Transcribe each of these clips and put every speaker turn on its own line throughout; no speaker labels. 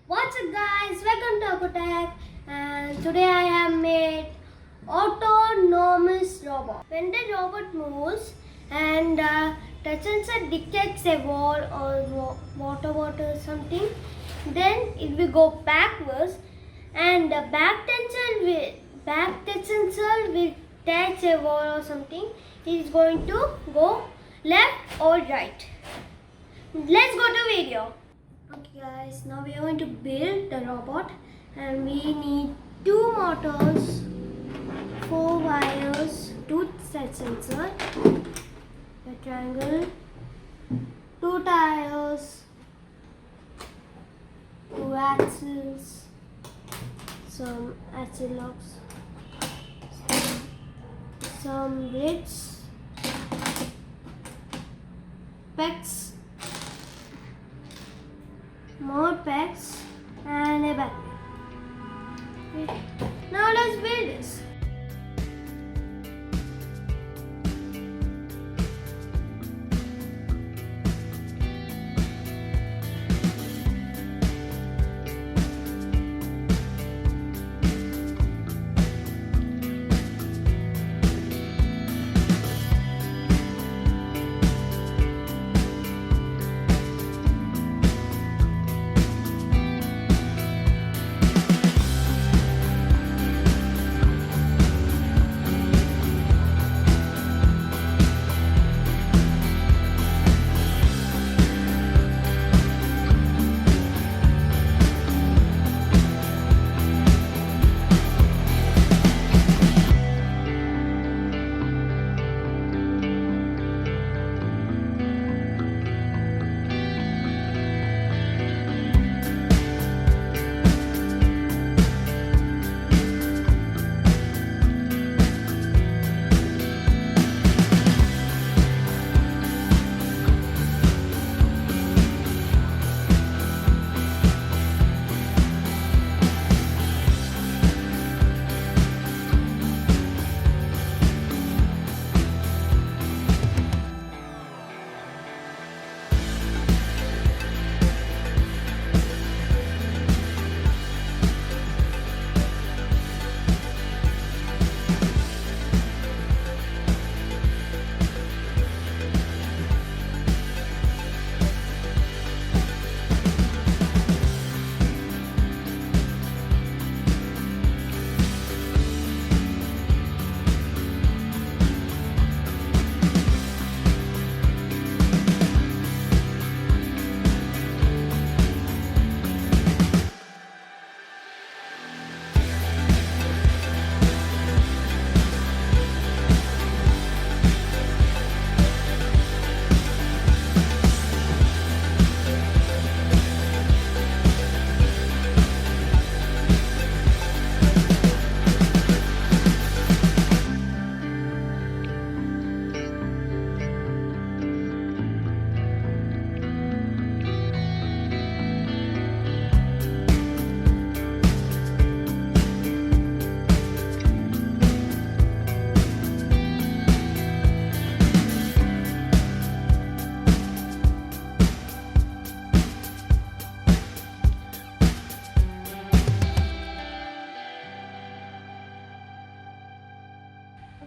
What's up guys, welcome to Rotech, and today I have made autonomous robot. When the robot moves and the sensor detects a wall or water or something, then it will go backwards and the back sensor will touch a wall or something. It is going to go left or right. Let's go to video. Okay guys, now we are going to build the robot and we need 2 motors, 4 wires, 2 sensor, a triangle, 2 tires, 2 axles, some axle locks, some grids, pegs, more packs and a battery. Okay. Now let's build this.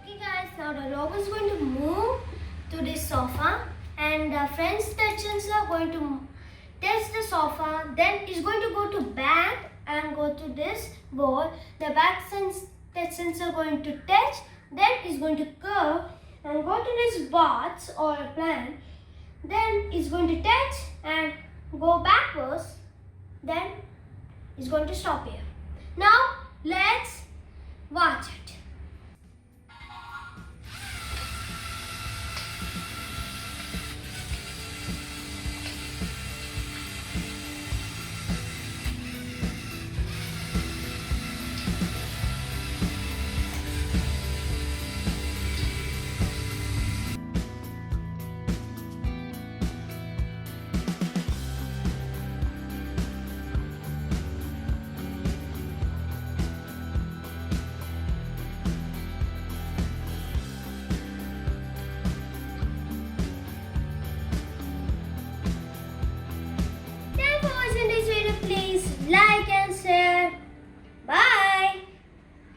Okay guys, now the robot is going to move to this sofa and the front sensor are going to test the sofa, then it's going to go to back and go to this wall. The back sensor going to touch, then it's going to curve and go to this box or a plant, then it's going to touch and go backwards, then it's going to stop here. Now let's watch it.